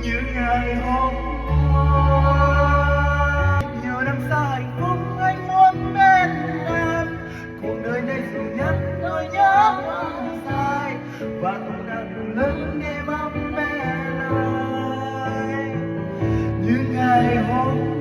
như ngày hôm qua. Nhiều năm xa hạnh phúc anh muốn bên em, cuộc đời này duy nhất nỗi nhớ quá dài, và cũng đã đủ lớn để mong bé lại như ngày hôm qua.